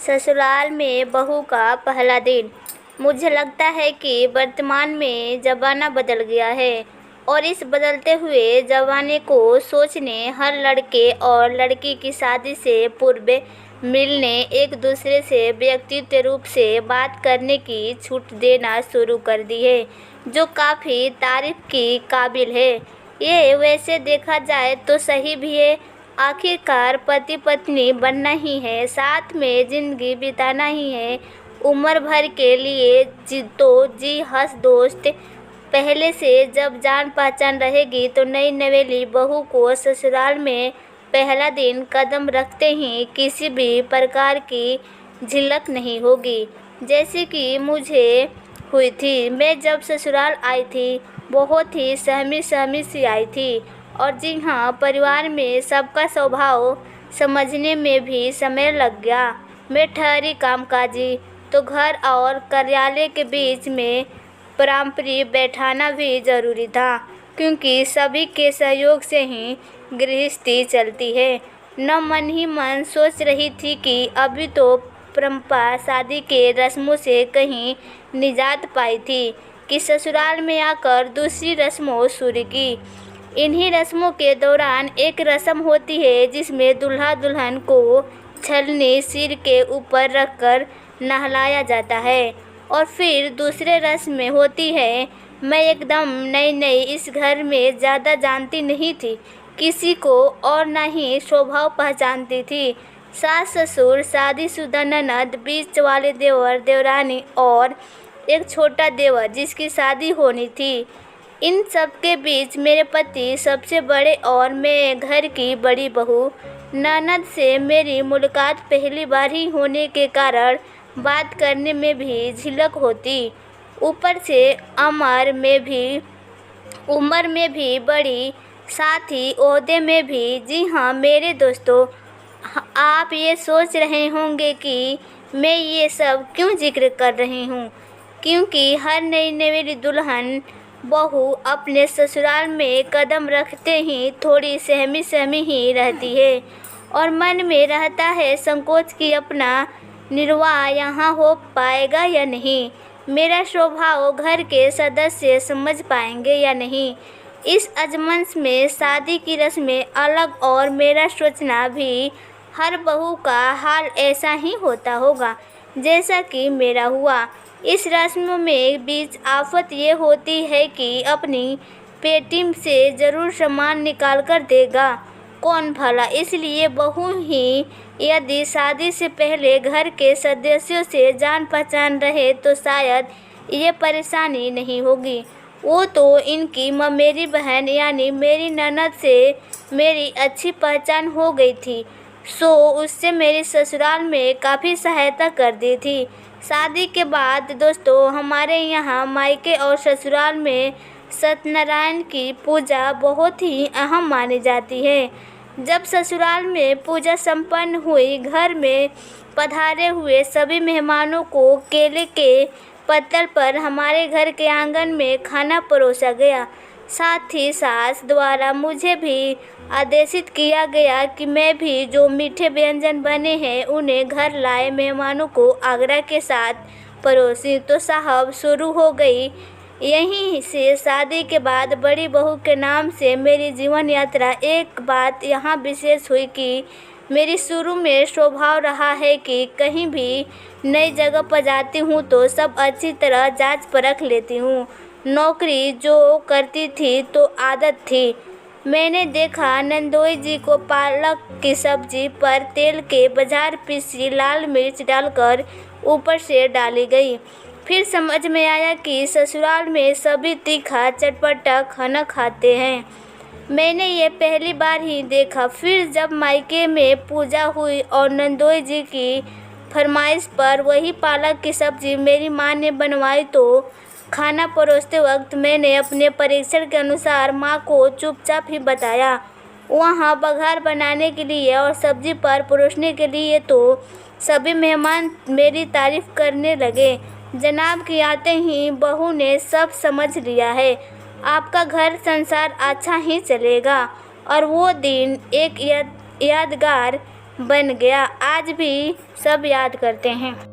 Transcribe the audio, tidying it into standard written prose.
ससुराल में बहू का पहला दिन। मुझे लगता है कि वर्तमान में ज़माना बदल गया है और इस बदलते हुए ज़माने को सोचने हर लड़के और लड़की की शादी से पूर्व मिलने एक दूसरे से व्यक्तिगत रूप से बात करने की छूट देना शुरू कर दी है, जो काफ़ी तारीफ की काबिल है। ये वैसे देखा जाए तो सही भी है। आखिरकार पति पत्नी बनना ही है, साथ में ज़िंदगी बिताना ही है, उम्र भर के लिए जी हंस दोस्त। पहले से जब जान पहचान रहेगी तो नई नवेली बहू को ससुराल में पहला दिन कदम रखते ही किसी भी प्रकार की झिझक नहीं होगी, जैसे कि मुझे हुई थी। मैं जब ससुराल आई थी बहुत ही सहमी सहमी सी आई थी, और जी हाँ, परिवार में सबका स्वभाव समझने में भी समय लग गया। मैं ठहरी कामकाजी तो घर और कार्यालय के बीच में पारंपरिक बैठाना भी ज़रूरी था, क्योंकि सभी के सहयोग से ही गृहस्थी चलती है। न मन ही मन सोच रही थी कि अभी तो परंपरा शादी के रस्मों से कहीं निजात पाई थी कि ससुराल में आकर दूसरी रस्मों शुरू की। इन्हीं रस्मों के दौरान एक रस्म होती है जिसमें दूल्हा दुल्हन को छलनी सिर के ऊपर रखकर नहलाया जाता है, और फिर दूसरे रस्म होती है। मैं एकदम नई इस घर में ज़्यादा जानती नहीं थी किसी को, और न ही स्वभाव पहचानती थी। सास ससुर, शादीशुदा ननद, बीच वाले देवर देवरानी और एक छोटा देवर जिसकी शादी होनी थी। इन सब के बीच मेरे पति सबसे बड़े और मैं घर की बड़ी बहू। ननद से मेरी मुलाकात पहली बार ही होने के कारण बात करने में भी झिझक होती। ऊपर से उम्र में भी बड़ी, साथ ही ओहदे में भी। जी हाँ मेरे दोस्तों, आप ये सोच रहे होंगे कि मैं ये सब क्यों जिक्र कर रही हूँ, क्योंकि हर नई नवेली दुल्हन बहू अपने ससुराल में कदम रखते ही थोड़ी सहमी ही रहती है, और मन में रहता है संकोच कि अपना निर्वाह यहाँ हो पाएगा या नहीं, मेरा स्वभाव घर के सदस्य समझ पाएंगे या नहीं। इस अजमन में शादी की रस्में अलग और मेरा सोचना भी हर बहू का हाल ऐसा ही होता होगा जैसा कि मेरा हुआ। इस रस्म में बीच आफत ये होती है कि अपनी पेटी से ज़रूर सामान निकाल कर देगा कौन भला, इसलिए बहू ही यदि शादी से पहले घर के सदस्यों से जान पहचान रहे तो शायद ये परेशानी नहीं होगी। वो तो इनकी मेरी बहन यानी मेरी ननद से मेरी अच्छी पहचान हो गई थी, सो उससे मेरी ससुराल में काफ़ी सहायता कर दी थी। शादी के बाद दोस्तों, हमारे यहाँ मायके और ससुराल में सत्यनारायण की पूजा बहुत ही अहम मानी जाती है। जब ससुराल में पूजा संपन्न हुई, घर में पधारे हुए सभी मेहमानों को केले के पत्तल पर हमारे घर के आंगन में खाना परोसा गया। साथ ही सास द्वारा मुझे भी आदेशित किया गया कि मैं भी जो मीठे व्यंजन बने हैं उन्हें घर लाए मेहमानों को आग्रह के साथ परोसी। तो साहब शुरू हो गई यहीं से शादी के बाद बड़ी बहू के नाम से मेरी जीवन यात्रा। एक बात यहाँ विशेष हुई कि मेरी शुरू में स्वभाव रहा है कि कहीं भी नई जगह पर जाती हूँ तो सब अच्छी तरह जांच परख लेती हूँ। नौकरी जो करती थी तो आदत थी। मैंने देखा नंदोई जी को पालक की सब्जी पर तेल के बजाय पीसी लाल मिर्च डालकर ऊपर से डाली गई। फिर समझ में आया कि ससुराल में सभी तीखा चटपटा खाना खाते हैं। मैंने ये पहली बार ही देखा। फिर जब मायके में पूजा हुई और नंदोई जी की फरमाइश पर वही पालक की सब्जी मेरी माँ ने बनवाई, तो खाना परोसते वक्त मैंने अपने परीक्षण के अनुसार माँ को चुपचाप ही बताया। वहाँ बघार बनाने के लिए और सब्जी पर परोसने के लिए तो सभी मेहमान मेरी तारीफ करने लगे। जनाब की आते ही बहू ने सब समझ लिया है, आपका घर संसार अच्छा ही चलेगा। और वो दिन एक यादगार बन गया। आज भी सब याद करते हैं।